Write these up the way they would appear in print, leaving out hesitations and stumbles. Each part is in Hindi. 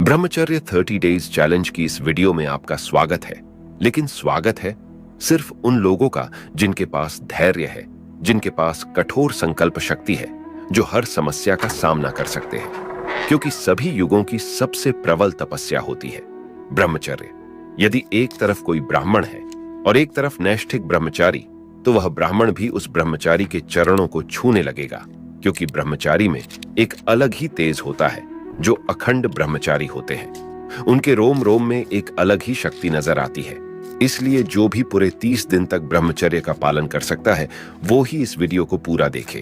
ब्रह्मचर्य 30 डेज चैलेंज की इस वीडियो में आपका स्वागत है। लेकिन स्वागत है सिर्फ उन लोगों का जिनके पास धैर्य है, जिनके पास कठोर संकल्प शक्ति है, जो हर समस्या का सामना कर सकते हैं। क्योंकि सभी युगों की सबसे प्रबल तपस्या होती है ब्रह्मचर्य। यदि एक तरफ कोई ब्राह्मण है और एक तरफ नैष्ठिक ब्रह्मचारी, तो वह ब्राह्मण भी उस ब्रह्मचारी के चरणों को छूने लगेगा, क्योंकि ब्रह्मचारी में एक अलग ही तेज होता है जो अखंड ब्रह्मचारी होते हैं। उनके रोम रोम में एक अलग ही शक्ति नजर आती है। इसलिए जो भी पूरे 30 दिन तक ब्रह्मचर्य का पालन कर सकता है, वो ही इस वीडियो को पूरा देखे,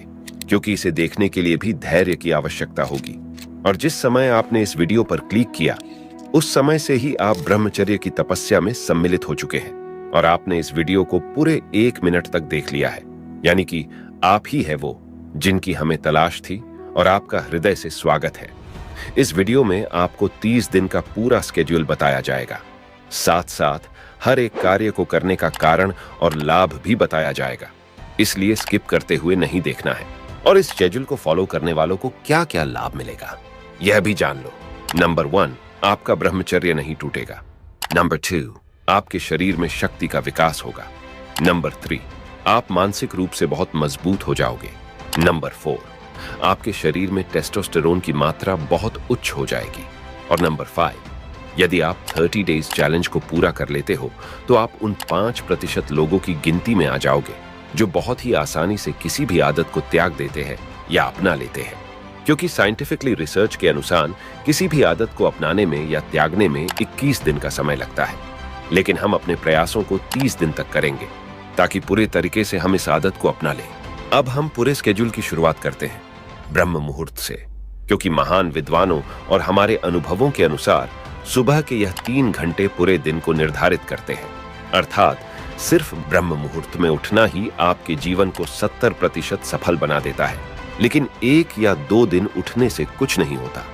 क्योंकि इसे देखने के लिए भी धैर्य की आवश्यकता होगी। और जिस समय आपने इस वीडियो पर क्लिक किया, उस समय से ही आप ब्रह्मचर्य की तपस्या में सम्मिलित हो चुके हैं और आपने इस वीडियो को पूरे 1 मिनट तक देख लिया है। यानी कि आप ही है वो जिनकी हमें तलाश थी, और आपका हृदय से स्वागत है। इस वीडियो में आपको 30 दिन का पूरा स्केड्यूल बताया जाएगा। साथ साथ हर एक कार्य को करने का कारण और लाभ भी बताया जाएगा। इसलिए स्किप करते हुए नहीं देखना है। और इस शेड्यूल को फॉलो करने वालों को क्या क्या लाभ मिलेगा, यह भी जान लो। नंबर 1, आपका ब्रह्मचर्य नहीं टूटेगा। नंबर 2, आपके शरीर में शक्ति का विकास होगा। नंबर 3, आप मानसिक रूप से बहुत मजबूत हो जाओगे। नंबर 4, आपके शरीर में टेस्टोस्टेरोन की मात्रा बहुत उच्च हो जाएगी। और नंबर 5, यदि आप 30 डेज चैलेंज को पूरा कर लेते हो, तो आप उन 5% लोगों की गिनती में आ जाओगे जो बहुत ही आसानी से किसी भी आदत को त्याग देते हैं या अपना लेते हैं। क्योंकि साइंटिफिकली रिसर्च के अनुसार किसी भी आदत को अपनाने में या त्यागने में 21 दिन का समय लगता है, लेकिन हम अपने प्रयासों को 30 दिन तक करेंगे ताकि पूरे तरीके से हम इस आदत को अपना लें। अब हम पूरे स्केड्यूल की शुरुआत करते हैं ब्रह्म मुहूर्त से, क्योंकि महान विद्वानों और हमारे अनुभवों के अनुसार सुबह के यह 3 घंटे पूरे दिन को निर्धारित करते हैं। अर्थात सिर्फ ब्रह्म मुहूर्त में उठना ही आपके जीवन को 70% सफल बना देता है। लेकिन 1 या 2 दिन उठने से कुछ नहीं होता।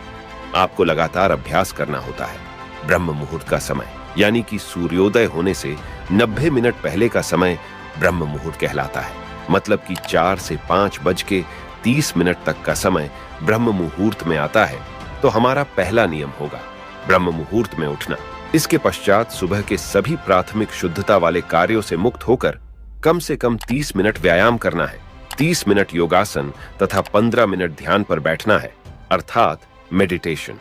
आपको लगातार अभ्यास करना होता है। ब्रह्म मुहूर्त का समय यानी कि सूर्योदय होने से 90 मिनट पहले का समय ब्रह्म मुहूर्त कहलाता है। मतलब कि 4 से 5:30 तक का समय ब्रह्म मुहूर्त में आता है। तो हमारा पहला नियम होगा ब्रह्म मुहूर्त में उठना। इसके पश्चात सुबह के सभी प्राथमिक शुद्धता वाले कार्यों से मुक्त होकर कम से कम 30 मिनट व्यायाम करना है। 30 मिनट योगासन तथा 15 मिनट ध्यान पर बैठना है, अर्थात मेडिटेशन।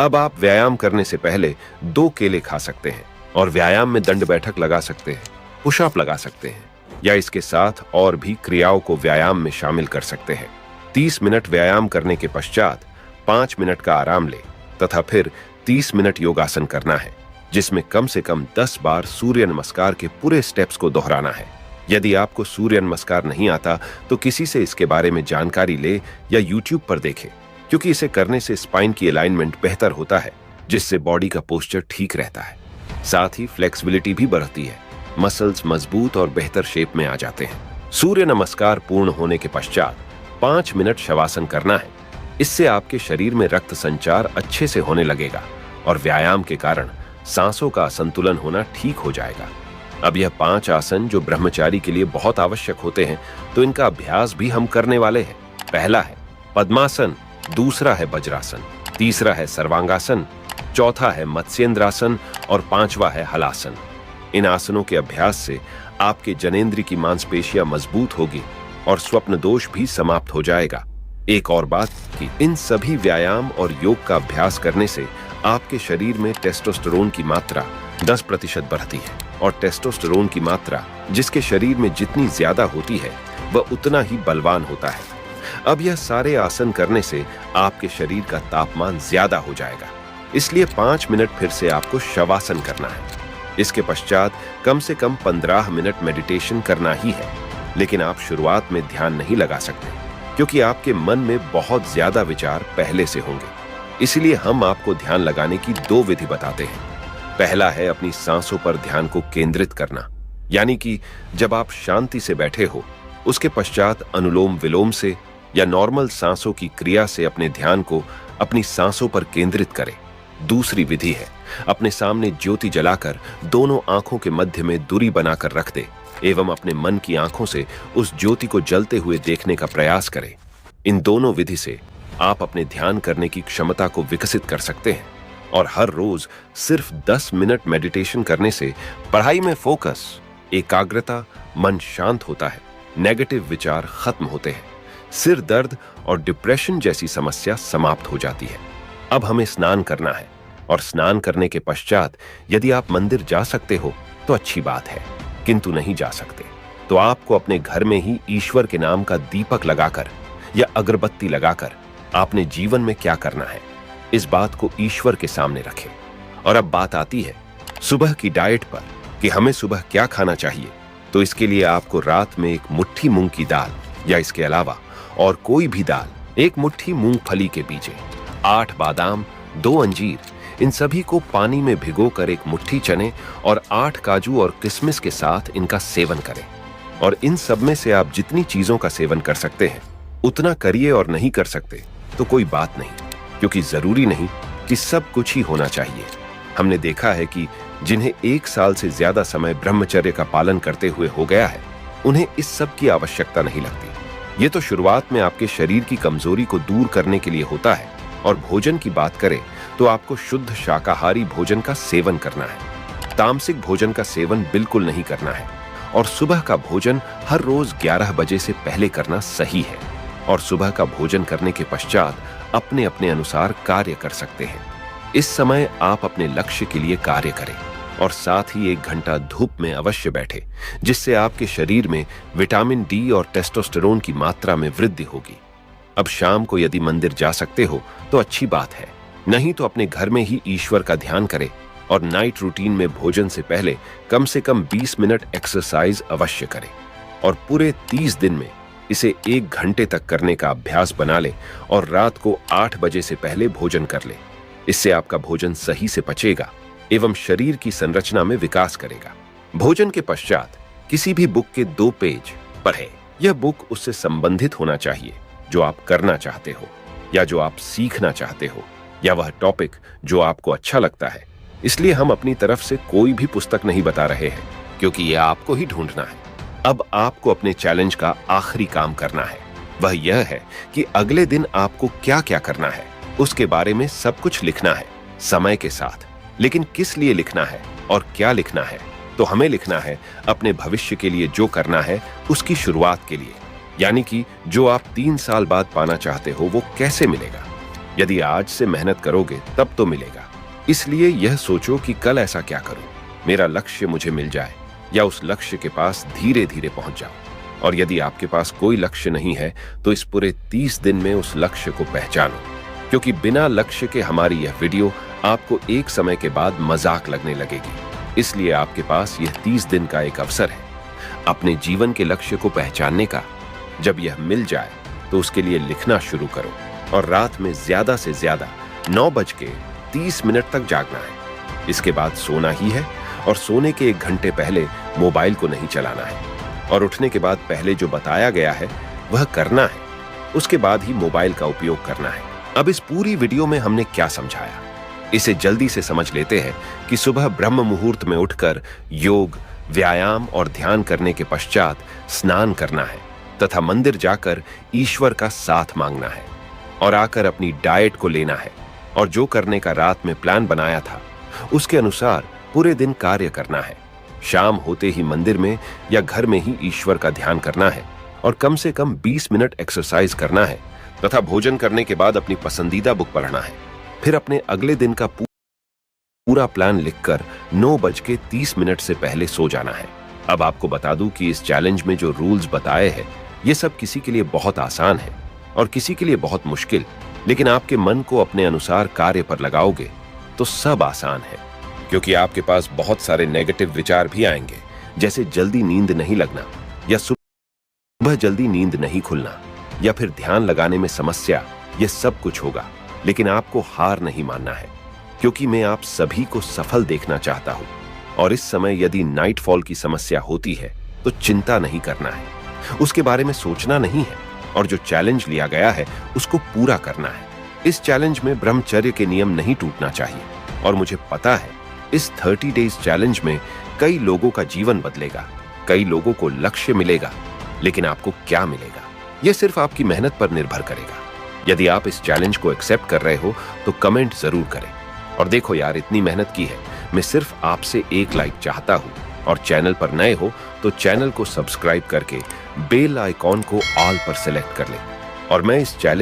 अब आप व्यायाम करने से पहले 2 केले खा सकते हैं और व्यायाम में दंड बैठक लगा सकते हैं, पुशअप लगा सकते हैं, या इसके साथ और भी क्रियाओं को व्यायाम में शामिल कर सकते हैं। 30 मिनट व्यायाम करने के पश्चात 5 मिनट का आराम ले तथा फिर 30 मिनट योगासन करना है, जिसमें कम से कम 10 बार सूर्य नमस्कार के पूरे स्टेप्स को दोहराना है। यदि आपको सूर्य नमस्कार नहीं आता, तो किसी से इसके बारे में जानकारी ले या YouTube पर देखे, क्योंकि इसे करने से स्पाइन की अलाइनमेंट बेहतर होता है, जिससे बॉडी का पोस्चर ठीक रहता है। साथ ही फ्लेक्सिबिलिटी भी बढ़ती है, मसल्स मजबूत और बेहतर शेप में आ जाते हैं। सूर्य नमस्कार पूर्ण होने के पश्चात 5 मिनट शवासन करना है। इससे आपके शरीर में रक्त संचार अच्छे से होने लगेगा और व्यायाम के कारण सांसों का संतुलन होना ठीक हो जाएगा। अब यह 5 आसन जो ब्रह्मचारी के लिए बहुत आवश्यक होते हैं, तो इनका अभ्यास भी हम करने वाले हैं। पहला है पद्मासन, दूसरा है वज्रासन, तीसरा है सर्वांगासन, चौथा है मत्स्येंद्रासन और 5वां है हलासन। इन आसनों के अभ्यास से आपके जनेंद्र की मांसपेशियां मजबूत होगी और स्वप्न दोष भी समाप्त हो जाएगा। एक और बात कि इन सभी व्यायाम और योग का अभ्यास करने से आपके शरीर में टेस्टोस्टेरोन की मात्रा 10% बढ़ती है, और टेस्टोस्टेरोन की मात्रा जिसके शरीर में जितनी ज्यादा होती है, वह उतना ही बलवान होता है। अब यह सारे आसन करने से आपके शरीर का तापमान ज्यादा हो जाएगा। इसलिए 5 मिनट फिर से आपको शवासन करना है। इसके पश्चात कम से कम 15 मिनट मेडिटेशन करना ही है। लेकिन आप शुरुआत में ध्यान नहीं लगा सकते, क्योंकि आपके मन में बहुत ज्यादा विचार पहले से होंगे। इसलिए हम आपको ध्यान लगाने की 2 विधि बताते हैं। पहला है अपनी सांसों पर ध्यान को केंद्रित करना, यानी कि जब आप शांति से बैठे हो, उसके पश्चात अनुलोम विलोम से या नॉर्मल सांसों की क्रिया से अपने ध्यान को अपनी सांसों पर केंद्रित करें। दूसरी विधि है अपने सामने ज्योति जलाकर दोनों आंखों के मध्य में दूरी बनाकर रख दे एवं अपने मन की आंखों से उस ज्योति को जलते हुए देखने का प्रयास करें। इन दोनों विधि से आप अपने ध्यान करने की क्षमता को विकसित कर सकते हैं और हर रोज सिर्फ 10 मिनट मेडिटेशन करने से पढ़ाई में फोकस, एकाग्रता, मन शांत होता है, नेगेटिव विचार खत्म होते हैं, सिर दर्द और डिप्रेशन जैसी समस्या समाप्त हो जाती है। अब हमें स्नान करना है और स्नान करने के पश्चात यदि आप मंदिर जा सकते हो तो अच्छी बात है, किंतु नहीं जा सकते तो आपको अपने घर में ही ईश्वर के नाम का दीपक लगाकर या अगरबत्ती लगाकर आपने जीवन में क्या करना है इस बात को ईश्वर के सामने रखें। और अब बात आती है सुबह की डाइट पर कि हमें सुबह क्या खाना चाहिए। तो इसके लिए आपको रात में एक मुट्ठी मूंग की दाल या इसके अलावा और कोई भी दाल, एक मुट्ठी मूंगफली के बीजे, 8 बादाम, 2 अंजीर, इन सभी को पानी में भिगोकर एक मुट्ठी चने और 8 काजू और किशमिश के साथ इनका सेवन करें। और इन सब में से आप जितनी चीजों का सेवन कर सकते हैं उतना करिए, और नहीं कर सकते तो कोई बात नहीं, क्योंकि जरूरी नहीं कि सब कुछ ही होना चाहिए। हमने देखा है कि जिन्हें 1 साल से ज्यादा समय ब्रह्मचर्य का पालन करते हुए हो गया है उन्हें इस सब की आवश्यकता नहीं लगती। ये तो शुरुआत में आपके शरीर की कमजोरी को दूर करने के लिए होता है। और भोजन की बात करें तो आपको शुद्ध शाकाहारी भोजन का सेवन करना है, तामसिक भोजन का सेवन बिल्कुल नहीं करना है। और सुबह का भोजन हर रोज 11 बजे से पहले करना सही है। और सुबह का भोजन करने के पश्चात अपने अपने अनुसार कार्य कर सकते हैं। इस समय आप अपने लक्ष्य के लिए कार्य करें और साथ ही 1 घंटा धूप में अवश्य बैठे, जिससे आपके शरीर में विटामिन डी और टेस्टोस्टेरोन की मात्रा में वृद्धि होगी। अब शाम को यदि मंदिर जा सकते हो तो अच्छी बात है, नहीं तो अपने घर में ही ईश्वर का ध्यान करें। और नाइट रूटीन में भोजन से पहले कम से कम 20 मिनट एक्सरसाइज अवश्य करें। और पूरे 30 दिन में इसे 1 घंटे तक करने का अभ्यास बना ले और रात को 8 बजे से पहले भोजन कर ले। इससे आपका भोजन सही से पचेगा एवं शरीर की संरचना में विकास करेगा। भोजन के पश्चात किसी भी बुक के 2 पेज पढ़ें। यह बुक उससे संबंधित होना चाहिए जो आप करना चाहते हो या जो आप सीखना चाहते हो, या वह टॉपिक जो आपको अच्छा लगता है। इसलिए हम अपनी तरफ से कोई भी पुस्तक नहीं बता रहे हैं, क्योंकि यह आपको ही ढूंढना है। अब आपको अपने चैलेंज का आखिरी काम करना है, वह यह है कि अगले दिन आपको क्या क्या करना है उसके बारे में सब कुछ लिखना है समय के साथ। लेकिन किस लिए लिखना है और क्या लिखना है? तो हमें लिखना है अपने भविष्य के लिए जो करना है उसकी शुरुआत के लिए, यानी कि जो आप 3 साल बाद पाना चाहते हो वो कैसे मिलेगा। यदि आज से मेहनत करोगे तब तो मिलेगा। इसलिए यह सोचो कि कल ऐसा क्या करूं, मेरा लक्ष्य मुझे मिल जाए या उस लक्ष्य के पास धीरे धीरे पहुंच जाओ। और यदि आपके पास कोई लक्ष्य नहीं है तो इस पूरे 30 दिन में उस लक्ष्य को पहचानो, क्योंकि बिना लक्ष्य के हमारी यह वीडियो आपको एक समय के बाद मजाक लगने लगेगी। इसलिए आपके पास यह 30 दिन का एक अवसर है अपने जीवन के लक्ष्य को पहचानने का। जब यह मिल जाए तो उसके लिए लिखना शुरू करो और रात में ज्यादा से ज्यादा 9:30 तक जागना है। इसके बाद सोना ही है और सोने के 1 घंटे पहले मोबाइल को नहीं चलाना है। और उठने के बाद पहले जो बताया गया है वह करना है, उसके बाद ही मोबाइल का उपयोग करना है। अब इस पूरी वीडियो में हमने क्या समझाया, इसे जल्दी से समझ लेते हैं कि सुबह ब्रह्म मुहूर्त में उठकर योग, व्यायाम और ध्यान करने के पश्चात स्नान करना है तथा मंदिर जाकर ईश्वर का साथ मांगना है और आकर अपनी डाइट को लेना है और जो करने का रात में प्लान बनाया था उसके अनुसार पूरे दिन कार्य करना है। शाम होते ही मंदिर में या घर में ही ईश्वर का ध्यान करना है और कम से कम 20 मिनट एक्सरसाइज करना है तथा भोजन करने के बाद अपनी पसंदीदा बुक पढ़ना है। फिर अपने अगले दिन का पूरा प्लान लिखकर 9:30 से पहले सो जाना है। अब आपको बता दूं कि इस चैलेंज में जो रूल्स बताए हैं ये सब किसी के लिए बहुत आसान है और किसी के लिए बहुत मुश्किल, लेकिन आपके मन को अपने अनुसार कार्य पर लगाओगे तो सब आसान है। क्योंकि आपके पास बहुत सारे नेगेटिव विचार भी आएंगे, जैसे जल्दी नींद नहीं लगना या सुबह जल्दी नींद नहीं खुलना या फिर ध्यान लगाने में समस्या, यह सब कुछ होगा। लेकिन आपको हार नहीं मानना है, क्योंकि मैं आप सभी को सफल देखना चाहता हूं। और इस समय यदि नाइटफॉल की समस्या होती है तो चिंता नहीं करना है, उसके बारे में सोचना नहीं है और जो चैलेंज लिया गया है उसको पूरा करना है। इस चैलेंज में ब्रह्मचर्य के नियम नहीं टूटना चाहिए और मुझे पता है इस 30 डेज चैलेंज में कई लोगों का जीवन बदलेगा, कई लोगों को लक्ष्य मिलेगा। लेकिन आपको क्या मिलेगा यह सिर्फ आपकी मेहनत पर निर्भर करेगा। यदि आप इस चैलेंज को एक्सेप्ट कर रहे हो तो कमेंट जरूर करें और देखो यार, इतनी मेहनत की है, मैं सिर्फ आपसे एक लाइक चाहता हूँ। और चैनल पर नए हो तो चैनल को सब्सक्राइब करके बेल आइकॉन को ऑल पर सेलेक्ट कर लें। और मैं इस चैलेंज